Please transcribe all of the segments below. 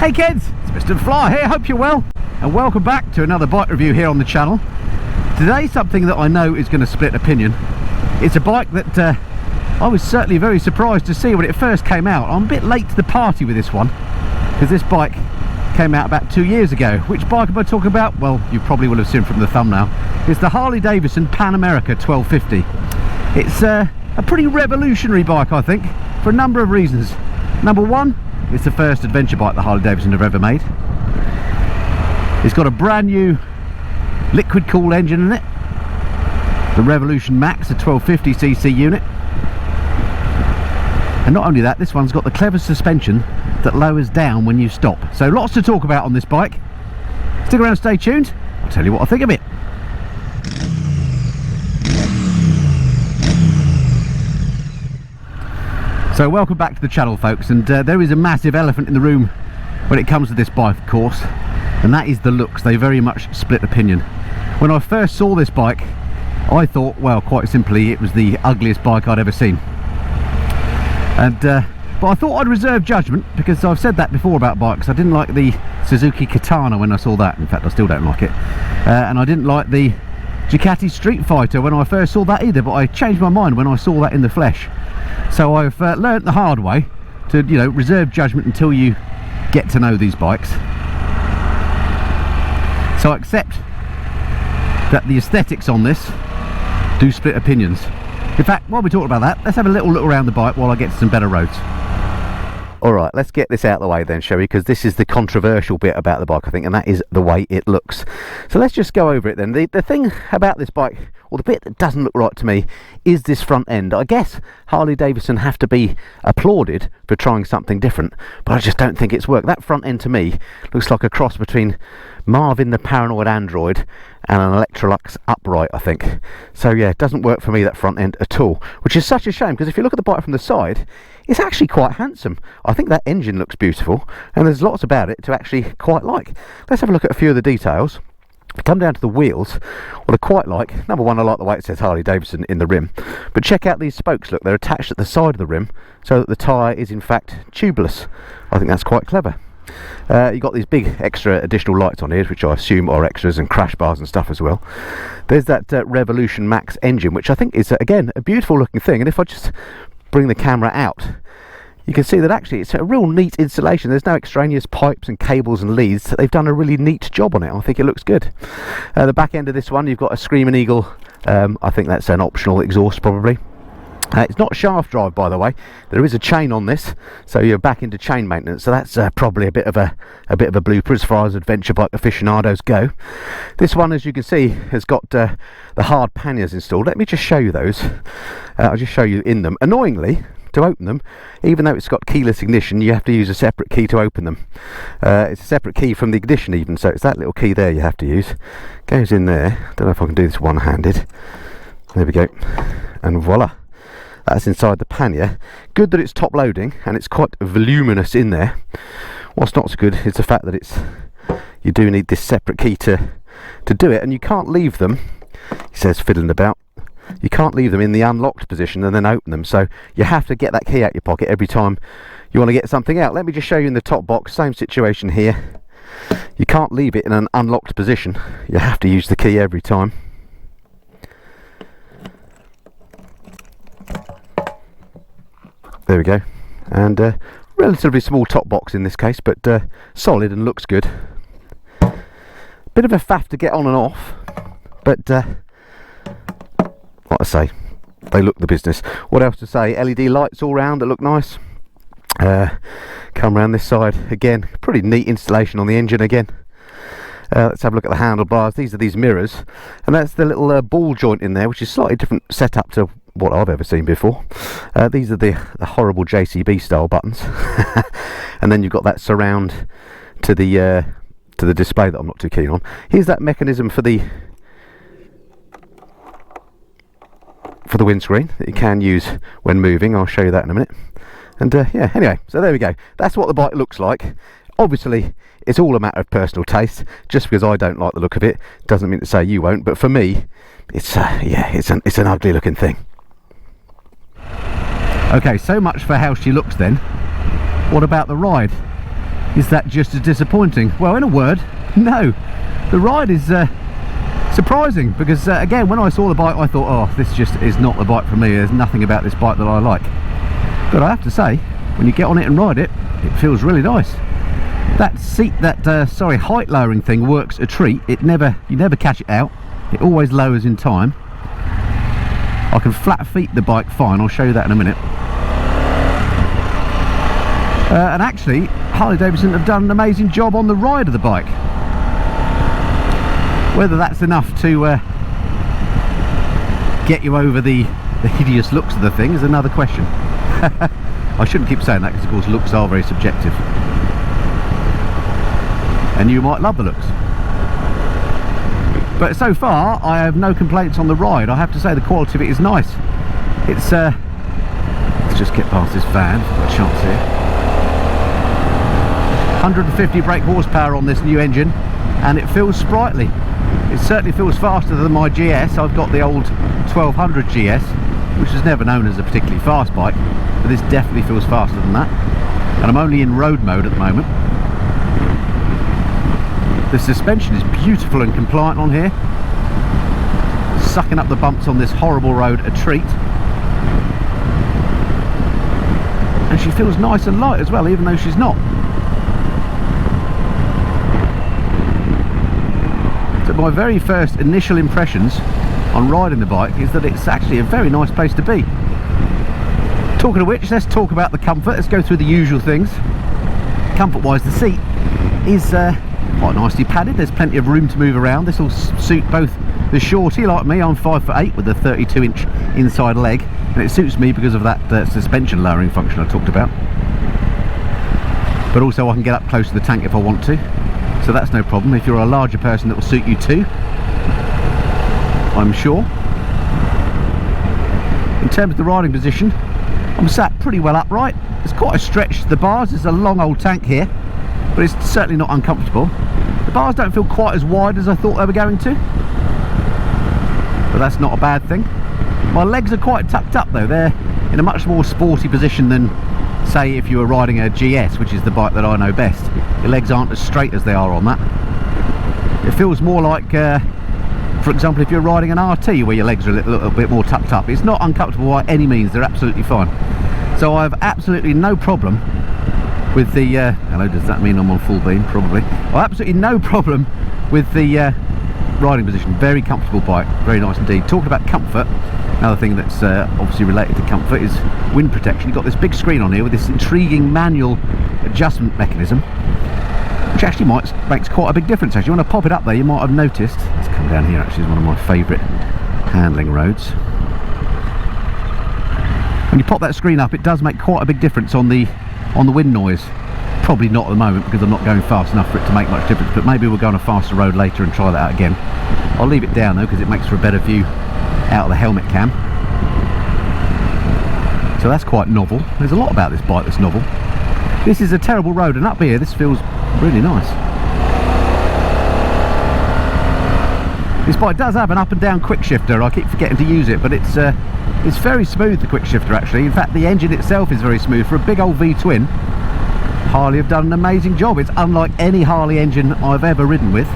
Hey kids, it's Mr. Fly here, hope you're well, and welcome back to another bike review here on the channel. Today, something that I know is going to split opinion. It's a bike that I was certainly very surprised to see when it first came out. I'm a bit late to the party with this one, because this bike came out about 2 years ago. Which bike am I talking about? Well, you probably will have seen from the thumbnail. It's the Harley Davidson Pan America 1250. It's a pretty revolutionary bike, I think, for a number of reasons. Number one, it's the first adventure bike that Harley Davidson have ever made. It's got a brand new liquid cooled engine in it, the Revolution Max, a 1250cc unit. And not only that, this one's got the clever suspension that lowers down when you stop. So lots to talk about on this bike. Stick around, stay tuned, I'll tell you what I think of it. So welcome back to the channel, folks, and there is a massive elephant in the room when it comes to this bike, of course, and that is the looks. They very much split opinion. When I first saw this bike, I thought, well, quite simply, it was the ugliest bike I'd ever seen. And but I thought I'd reserve judgment, because I've said that before about bikes. I didn't like the Suzuki Katana when I saw that. In fact, I still don't like it. And I didn't like the Ducati Street Fighter when I first saw that either, but I changed my mind when I saw that in the flesh. So I've learnt the hard way to, you know, reserve judgment until you get to know these bikes. So I accept that the aesthetics on this do split opinions. In fact, while we're talking about that, let's have a little look around the bike while I get to some better roads. Alright, let's get this out of the way then, shall we? Because this is the controversial bit about the bike, I think, and that is the way it looks. So let's just go over it then. The thing about this bike, or the bit that doesn't look right to me, is this front end. I guess Harley Davidson have to be applauded for trying something different, but I just don't think it's worked. That front end to me looks like a cross between Marvin the Paranoid Android and an Electrolux upright, I think. So yeah, it doesn't work for me, that front end at all, which is such a shame, because if you look at the bike from the side, it's actually quite handsome. I think that engine looks beautiful, and there's lots about it to actually quite like. Let's have a look at a few of the details. If we come down to the wheels, what I quite like, number one, I like the way it says Harley Davidson in the rim, but check out these spokes. Look, they're attached at the side of the rim so that the tyre is in fact tubeless. I think that's quite clever. You've got these big extra additional lights on here, which I assume are extras, and crash bars and stuff as well. There's that Revolution Max engine, which I think is again a beautiful looking thing, and if I just bring the camera out, you can see that actually it's a real neat installation. There's no extraneous pipes and cables and leads. They've done a really neat job on it. I think it looks good. The back end of this one, you've got a Screaming Eagle. I think that's an optional exhaust probably. It's not shaft drive, by the way. There is a chain on this, so you're back into chain maintenance. So that's probably a bit of a blooper as far as adventure bike aficionados go. This one, as you can see, has got the hard panniers installed. Let me just show you those. I'll just show you in them. Annoyingly, to open them, even though it's got keyless ignition, you have to use a separate key to open them. It's a separate key from the ignition even, so it's that little key there you have to use. Goes in there. Don't know if I can do this one-handed. There we go, and voila. That's inside the pannier. Good that it's top loading and it's quite voluminous in there. What's not so good is the fact that you do need this separate key to do it, and you can't leave them, he says fiddling about, you can't leave them in the unlocked position and then open them, so you have to get that key out your pocket every time you want to get something out. Let me just show you in the top box, same situation here. You can't leave it in an unlocked position, you have to use the key every time. There we go, and relatively small top box in this case, but solid and looks good. Bit of a faff to get on and off, but like I say, they look the business. What else to say? LED lights all round that look nice. Come around this side again, pretty neat installation on the engine again. Let's have a look at the handlebars. These are these mirrors, and that's the little ball joint in there, which is slightly different setup to what I've ever seen before. These are the horrible JCB style buttons, and then you've got that surround to the display that I'm not too keen on. Here's that mechanism for the windscreen that you can use when moving. I'll show you that in a minute. And yeah, anyway, so there we go. That's what the bike looks like. Obviously, it's all a matter of personal taste. Just because I don't like the look of it doesn't mean to say you won't. But for me, it's yeah, it's an ugly looking thing. Okay, so much for how she looks then. What about the ride? Is that just as disappointing? Well, in a word, no. The ride is surprising, because again, when I saw the bike I thought, oh, this just is not the bike for me. There's nothing about this bike that I like. But I have to say, when you get on it and ride it, it feels really nice. That seat, sorry, height lowering thing works a treat. You never catch it out. It always lowers in time. I can flat feet the bike fine. I'll show you that in a minute. And actually, Harley Davidson have done an amazing job on the ride of the bike. Whether that's enough to get you over the hideous looks of the thing is another question. I shouldn't keep saying that, because of course looks are very subjective. And you might love the looks. But so far, I have no complaints on the ride. I have to say the quality of it is nice. It's, let's just get past this van, if I've got a chance here. 150 brake horsepower on this new engine, and it feels sprightly. It certainly feels faster than my GS. I've got the old 1200 GS, which was never known as a particularly fast bike, but this definitely feels faster than that. And I'm only in road mode at the moment. The suspension is beautiful and compliant on here. Sucking up the bumps on this horrible road a treat. And she feels nice and light as well, even though she's not. So my very first initial impressions on riding the bike is that it's actually a very nice place to be. Talking of which, let's talk about the comfort. Let's go through the usual things. Comfort wise, the seat is quite nicely padded. There's plenty of room to move around. This will suit both the shorty like me. I'm 5'8" with a 32-inch inside leg, and it suits me because of that suspension lowering function I talked about. But also I can get up close to the tank if I want to, so that's no problem. If you're a larger person, that will suit you too, I'm sure. In terms of the riding position, I'm sat pretty well upright. It's quite a stretch to the bars. There's a long old tank here, but it's certainly not uncomfortable. The bars don't feel quite as wide as I thought they were going to, but that's not a bad thing. My legs are quite tucked up though. They're in a much more sporty position than, say, if you were riding a GS, which is the bike that I know best. Your legs aren't as straight as they are on that. It feels more like, for example, if you're riding an RT where your legs are a little bit more tucked up. It's not uncomfortable by any means. They're absolutely fine. So I have absolutely no problem with the hello, does that mean I'm on full beam? Probably. Well, absolutely no problem with the riding position. Very comfortable bike, very nice indeed. Talking about comfort, another thing that's obviously related to comfort is wind protection. You've got this big screen on here with this intriguing manual adjustment mechanism, which actually makes quite a big difference. Actually, when I pop it up there, you might have noticed. Let's come down here. Actually, is one of my favourite handling roads. When you pop that screen up, it does make quite a big difference on the wind noise. Probably not at the moment because I'm not going fast enough for it to make much difference, but maybe we'll go on a faster road later and try that out again. I'll leave it down though because it makes for a better view out of the helmet cam. So that's quite novel. There's a lot about this bike that's novel. This is a terrible road, and up here this feels really nice. This bike does have an up and down quick shifter. I keep forgetting to use it, but it's very smooth, the quick shifter actually. In fact, the engine itself is very smooth. For a big old V-twin, Harley have done an amazing job. It's unlike any Harley engine I've ever ridden with.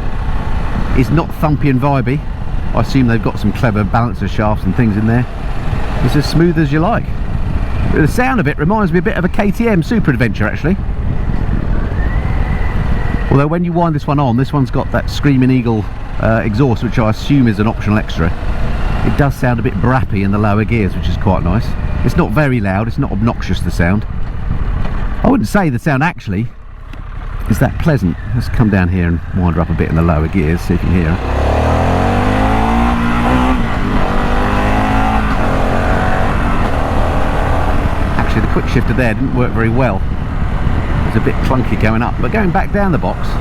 It's not thumpy and vibey. I assume they've got some clever balancer shafts and things in there. It's as smooth as you like. But the sound of it reminds me a bit of a KTM Super Adventure actually. Although when you wind this one on, this one's got that Screaming Eagle exhaust, which I assume is an optional extra. It does sound a bit brappy in the lower gears, which is quite nice. It's not very loud, it's not obnoxious, the sound. I wouldn't say the sound actually is that pleasant. Let's come down here and wind her up a bit in the lower gears, see if you can hear her. Actually, the quick shifter there didn't work very well. It was a bit clunky going up, but going back down the box, just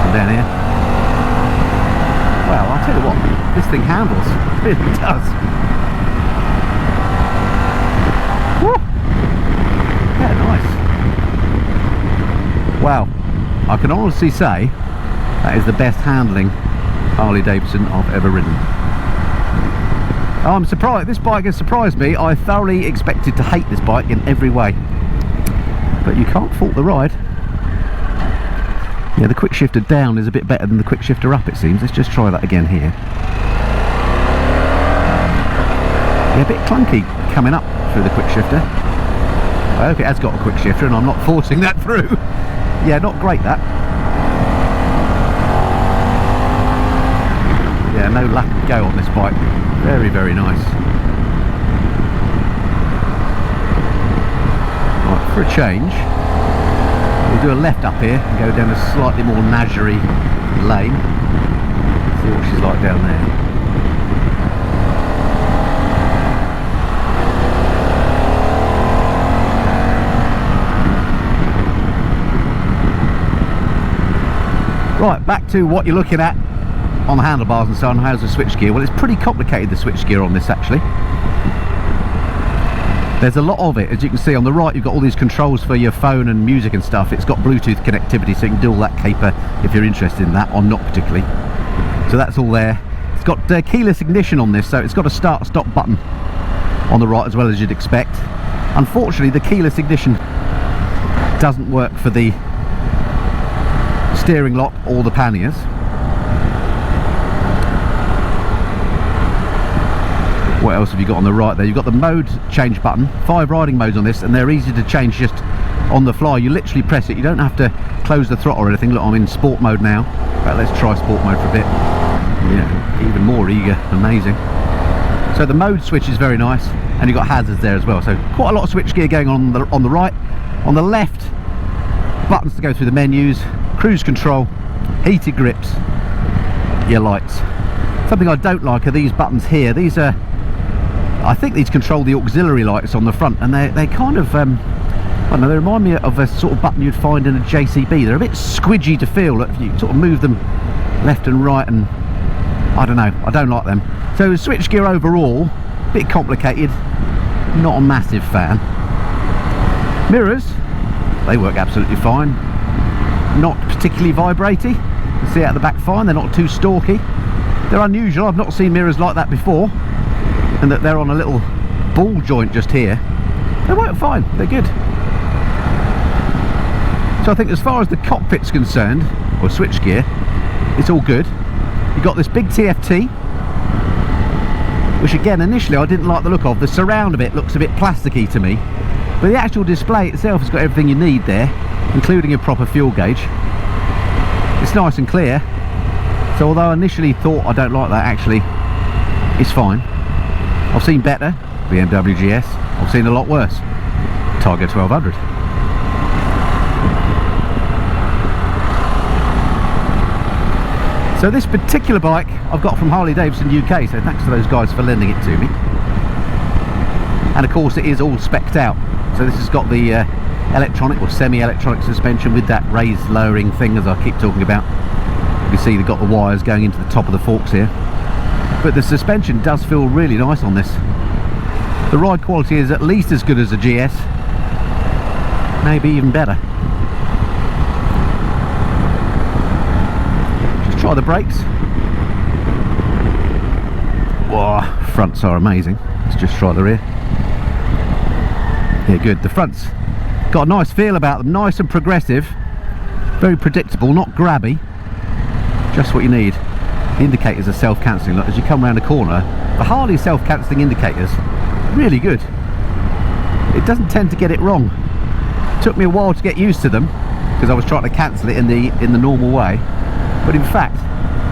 come down here. Well, I'll tell you what, this thing handles. It really does. Woo! Yeah, nice. Wow, I can honestly say that is the best handling Harley Davidson I've ever ridden. I'm surprised, this bike has surprised me. I thoroughly expected to hate this bike in every way. but you can't fault the ride. Yeah, the quick shifter down is a bit better than the quick shifter up, it seems. Let's just try that again here. Yeah, a bit clunky coming up through the quick shifter. I hope it has got a quick shifter and I'm not forcing that through. Yeah, not great that. Yeah, no luck to go on this bike. Very, very nice. Right, for a change, we'll do a left up here and go down a slightly more Nazary lane. See what she's like down there. Right, back to what you're looking at on the handlebars and so on. How's the switchgear? Well, it's pretty complicated, the switchgear on this actually. There's a lot of it. As you can see on the right, you've got all these controls for your phone and music and stuff. It's got Bluetooth connectivity, so you can do all that caper if you're interested in that, or not particularly. So that's all there. It's got keyless ignition on this, so it's got a start-stop button on the right as well, as you'd expect. Unfortunately, the keyless ignition doesn't work for the steering lock or the panniers. What else have you got on the right there? You've got the mode change button, 5 riding modes on this, and they're easy to change just on the fly. You literally press it, you don't have to close the throttle or anything. Look, I'm in sport mode now. Right, let's try sport mode for a bit. Yeah, even more eager, amazing. So the mode switch is very nice, and you've got hazards there as well. So quite a lot of switch gear going on the right. On the left, buttons to go through the menus, cruise control, heated grips, your lights. Something I don't like are these buttons here. These are, I think these control the auxiliary lights on the front, and they kind of, I don't know, they remind me of a sort of button you'd find in a JCB. They're a bit squidgy to feel. If you sort of move them left and right, and I don't know, I don't like them. So switch gear overall, a bit complicated, not a massive fan. Mirrors, they work absolutely fine. Not particularly vibraty. You can see out the back fine, they're not too stalky. They're unusual, I've not seen mirrors like that before. And that they're on a little ball joint just here. They work fine, they're good. So I think as far as the cockpit's concerned, or switchgear, it's all good. You've got this big TFT, which again initially I didn't like the look of. The surround of it looks a bit plasticky to me, but the actual display itself has got everything you need there, including a proper fuel gauge. It's nice and clear. So although I initially thought I don't like that, actually it's fine. I've seen better BMW GS, I've seen a lot worse Tiger 1200. So this particular bike I've got from Harley Davidson UK, so thanks to those guys for lending it to me. And of course it is all specced out. So this has got the electronic or semi-electronic suspension with that raised lowering thing, as I keep talking about. You can see they've got the wires going into the top of the forks here. But the suspension does feel really nice on this. The ride quality is at least as good as a GS, maybe even better. Just try the brakes. Whoa, fronts are amazing. Let's just try the rear. Yeah, good. The fronts got a nice feel about them, nice and progressive, very predictable, not grabby, just what you need. The indicators are self-cancelling. Look, as you come around the corner, the Harley self-cancelling indicators, really good. It doesn't tend to get it wrong. It took me a while to get used to them because I was trying to cancel it in the normal way, but in fact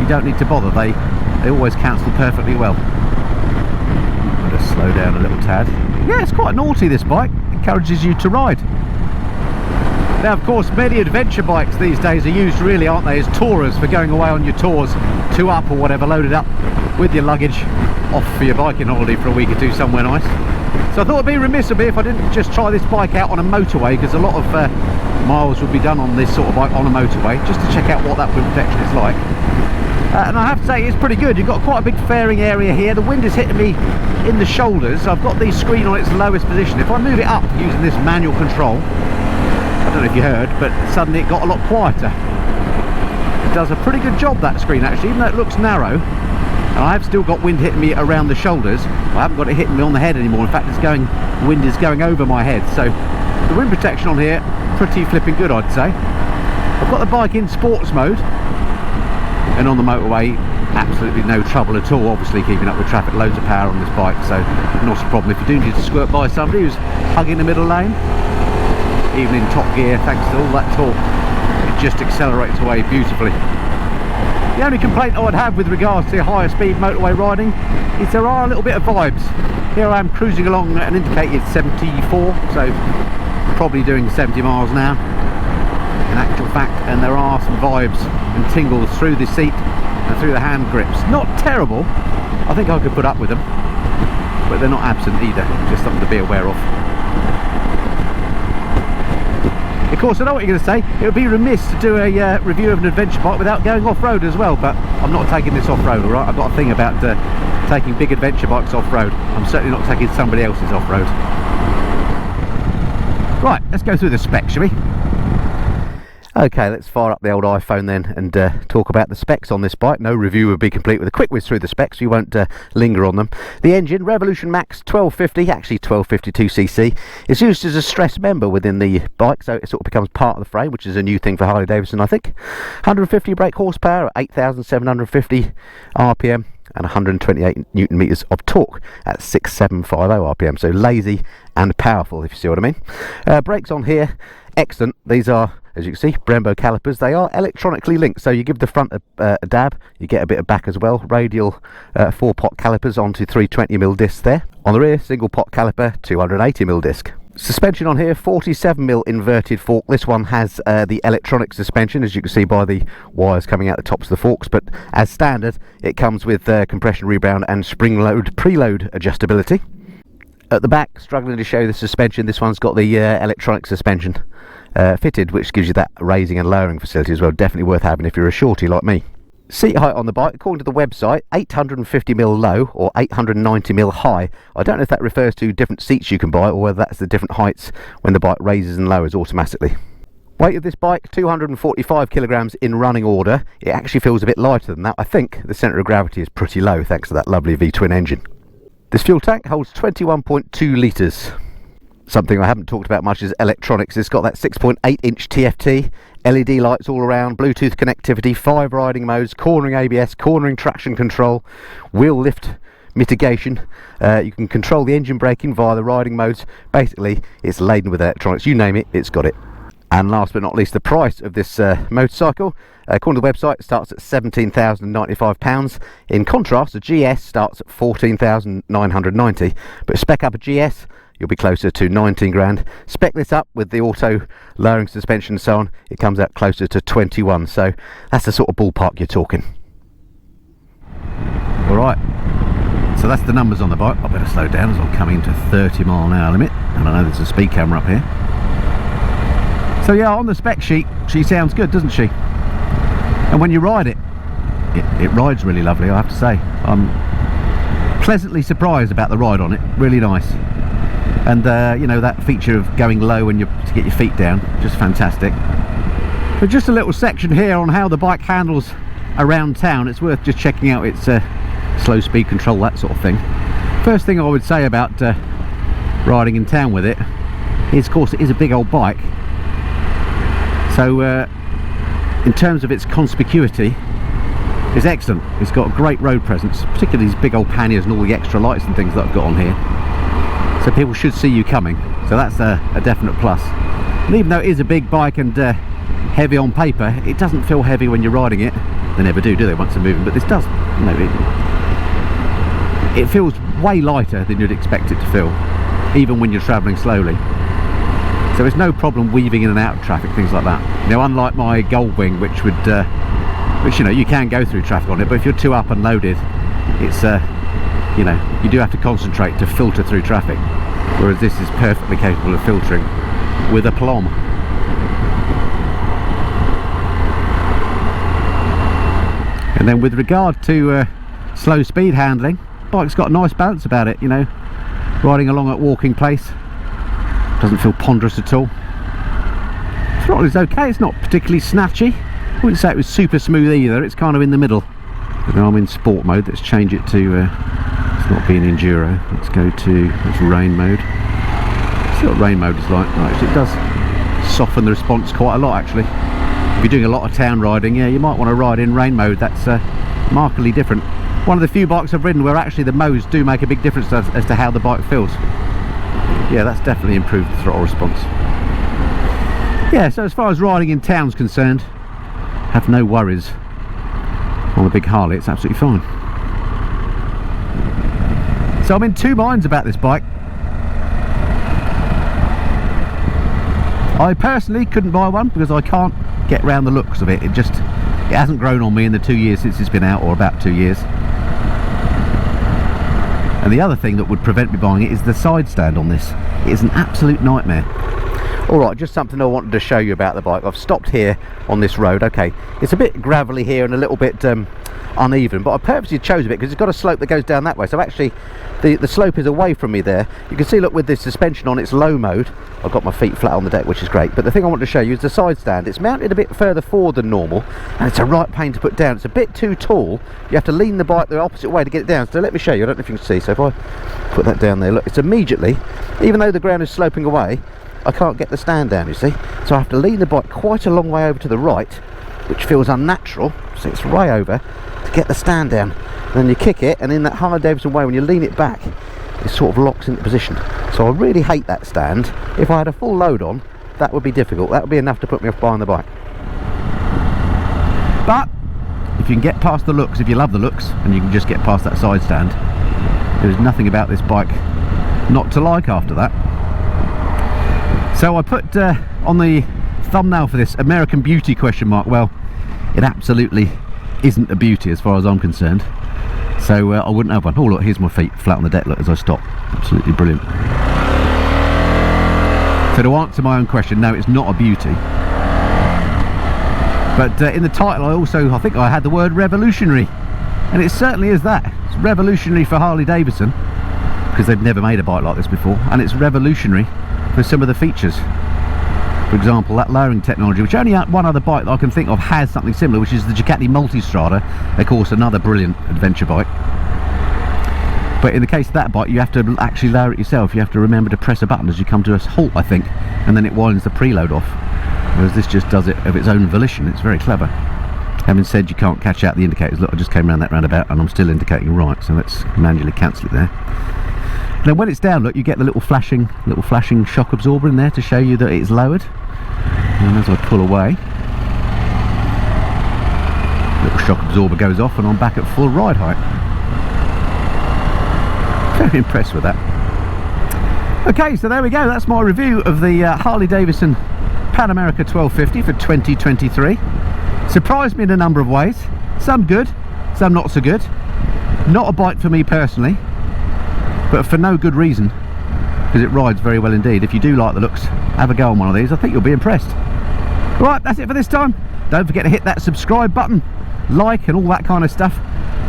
you don't need to bother. They always cancel perfectly well. I'll just slow down a little tad. Yeah, it's quite naughty, this bike. Encourages you to ride. Now of course many adventure bikes these days are used, really, aren't they, as tourers for going away on your tours, 2 up or whatever, loaded up with your luggage, off for your biking holiday for a week or two somewhere nice. So I thought it'd be remiss of me if I didn't just try this bike out on a motorway, because a lot of miles would be done on this sort of bike on a motorway, just to check out what that wind protection is like. And I have to say it's pretty good. You've got quite a big fairing area here. The wind is hitting me in the shoulders. I've got the screen on its lowest position. If I move it up using this manual control, I don't know if you heard, but suddenly it got a lot quieter. It does a pretty good job, that screen, actually, even though it looks narrow. And I have still got wind hitting me around the shoulders. I haven't got it hitting me on the head anymore. In fact, the wind is going over my head. So the wind protection on here pretty flipping good, I'd say. I've got the bike in sports mode, and on the motorway absolutely no trouble at all, obviously keeping up with traffic, loads of power on this bike, so not a problem. If you do need to squirt by somebody who's hugging the middle lane, even in top gear, thanks to all that torque, it just accelerates away beautifully. The only complaint I would have with regards to higher speed motorway riding is there are a little bit of vibes. Here I am cruising along at an indicated 74, so probably doing 70 miles now in actual fact, and there are some vibes and tingles through the seat and through the hand grips. Not terrible, I think I could put up with them, but they're not absent either, just something to be aware of. Of course, I know what you're going to say, it would be remiss to do a review of an adventure bike without going off-road as well, but I'm not taking this off-road, alright? I've got a thing about taking big adventure bikes off-road. I'm certainly not taking somebody else's off-road. Right, let's go through the specs, shall we? Okay, let's fire up the old iPhone then and talk about the specs on this bike. No review will be complete with a quick whiz through the specs, so you won't linger on them. The engine, Revolution Max 1250, actually 1252cc. It's used as a stress member within the bike, so it sort of becomes part of the frame, which is a new thing for Harley Davidson, I think. 150 brake horsepower at 8,750 RPM. And 128 newton meters of torque at 6,750 RPM, so lazy and powerful, if you see what I mean. Brakes on here, excellent. These are, as you can see, Brembo calipers. They are electronically linked, so you give the front a dab, you get a bit of back as well. Radial 4-pot calipers onto 320mm discs there. On the rear, single pot caliper, 280mm disc. Suspension on here, 47mm inverted fork. This one has the electronic suspension, as you can see by the wires coming out the tops of the forks, but as standard it comes with compression rebound and spring load preload adjustability. At the back, struggling to show the suspension, this one's got the electronic suspension fitted, which gives you that raising and lowering facility as well. Definitely worth having if you're a shorty like me. Seat height on the bike, according to the website, 850mm low or 890mm high. I don't know if that refers to different seats you can buy or whether that's the different heights when the bike raises and lowers automatically. Weight of this bike, 245 kilograms in running order. It actually feels a bit lighter than that. I think the centre of gravity is pretty low thanks to that lovely V-twin engine. This fuel tank holds 21.2 litres. Something I haven't talked about much is electronics. It's got that 6.8-inch TFT, LED lights all around, Bluetooth connectivity, 5 riding modes, cornering ABS, cornering traction control, wheel lift mitigation. You can control the engine braking via the riding modes. Basically, it's laden with electronics. You name it, it's got it. And last but not least, the price of this motorcycle. According to the website, it starts at £17,095. In contrast, the GS starts at £14,990. But spec up a GS, you'll be closer to 19 grand. Spec this up with the auto lowering suspension and so on, it comes out closer to 21. So that's the sort of ballpark you're talking. Alright, so that's the numbers on the bike. I better slow down as I'm coming into 30-mile-an-hour limit, and I know there's a speed camera up here. So yeah, on the spec sheet, she sounds good, doesn't she? And when you ride it, it rides really lovely, I have to say. I'm pleasantly surprised about the ride on it, really nice. And you know, that feature of going low when to get your feet down, just fantastic. But just a little section here on how the bike handles around town. It's worth just checking out its slow speed control, that sort of thing. First thing I would say about riding in town with it is, of course, it is a big old bike. So in terms of its conspicuity, it's excellent. It's got great road presence, particularly these big old panniers and all the extra lights and things that I've got on here. So people should see you coming, so that's a definite plus. And even though it is a big bike and heavy on paper, it doesn't feel heavy when you're riding it. They never do they, once they're moving, but this does. You know, it feels way lighter than you'd expect it to feel, even when you're travelling slowly. So there's no problem weaving in and out of traffic, things like that. You know, unlike my Goldwing, which would, you know, you can go through traffic on it, but if you're too up and loaded, it's you know, you do have to concentrate to filter through traffic, whereas this is perfectly capable of filtering with aplomb. And then with regard to slow speed handling, the bike's got a nice balance about it, you know, riding along at walking pace, doesn't feel ponderous at all. Throttle is okay, it's not particularly snatchy. I wouldn't say it was super smooth either, it's kind of in the middle. But now I'm in sport mode. Let's change it to it's not being enduro. Let's go to rain mode. See what rain mode is like. Right, so it does soften the response quite a lot actually. If you're doing a lot of town riding, yeah, you might want to ride in rain mode. That's markedly different. One of the few bikes I've ridden where actually the modes do make a big difference as to how the bike feels. Yeah, that's definitely improved the throttle response. Yeah, so as far as riding in town's concerned, have no worries on the big Harley. It's absolutely fine. So I'm in two minds about this bike. I personally couldn't buy one because I can't get round the looks of it. It hasn't grown on me in the 2 years since it's been out, or about 2 years. And the other thing that would prevent me buying it is the side stand on this. It is an absolute nightmare. Alright, just something I wanted to show you about the bike. I've stopped here on this road. Okay, it's a bit gravelly here and a little bit uneven, but I purposely chose a bit because it's got a slope that goes down that way. So actually the slope is away from me there. You can see, look, with this suspension on its low mode, I've got my feet flat on the deck, which is great. But the thing I want to show you is the side stand. It's mounted a bit further forward than normal, and it's a right pain to put down. It's a bit too tall. You have to lean the bike the opposite way to get it down. So let me show you. I don't know if you can see. So if I put that down there, look, it's immediately, even though the ground is sloping away, I can't get the stand down, you see. So I have to lean the bike quite a long way over to the right, which feels unnatural. So it's way over to get the stand down. And then you kick it, and in that Harley Davidson way, when you lean it back, it sort of locks into position. So I really hate that stand. If I had a full load on, that would be difficult. That would be enough to put me off buying the bike. But if you can get past the looks, if you love the looks, and you can just get past that side stand, there's nothing about this bike not to like after that. So I put on the thumbnail for this, American Beauty question mark. Well, it absolutely isn't a beauty as far as I'm concerned. So I wouldn't have one. Oh look, here's my feet flat on the deck, look, as I stop. Absolutely brilliant. So to answer my own question, no, it's not a beauty. But in the title I think I had the word revolutionary. And it certainly is that. It's revolutionary for Harley Davidson, because they've never made a bike like this before. And it's revolutionary for some of the features. For example, that lowering technology, which only one other bike that I can think of has something similar, which is the Ducati Multistrada, of course another brilliant adventure bike. But in the case of that bike, you have to actually lower it yourself. You have to remember to press a button as you come to a halt, I think, and then it winds the preload off, whereas this just does it of its own volition. It's very clever. Having said you can't catch out the indicators, look, I just came around that roundabout and I'm still indicating right, so let's manually cancel it there. Now when it's down, look, you get the little flashing shock absorber in there to show you that it's lowered. And as I pull away, little shock absorber goes off and I'm back at full ride height. Very impressed with that. Okay, so there we go. That's my review of the Harley Davidson Pan America 1250 for 2023. Surprised me in a number of ways. Some good, some not so good. Not a bike for me personally, but for no good reason, because it rides very well indeed. If you do like the looks, have a go on one of these. I think you'll be impressed. Right, that's it for this time. Don't forget to hit that subscribe button, like and all that kind of stuff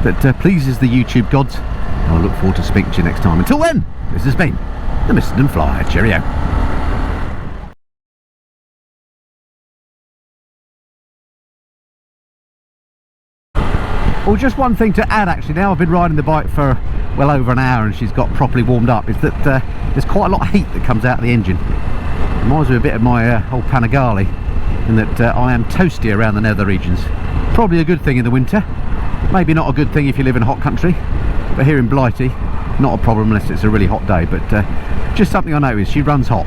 that pleases the YouTube gods. And I look forward to speaking to you next time. Until then, this has been the Mr. Fly. Cheerio. Well, just one thing to add actually, now I've been riding the bike for well over an hour and she's got properly warmed up, is that there's quite a lot of heat that comes out of the engine. It reminds me a bit of my old Panigale, in that I am toasty around the nether regions. Probably a good thing in the winter, maybe not a good thing if you live in a hot country, but here in Blighty, not a problem unless it's a really hot day. But just something I noticed, she runs hot.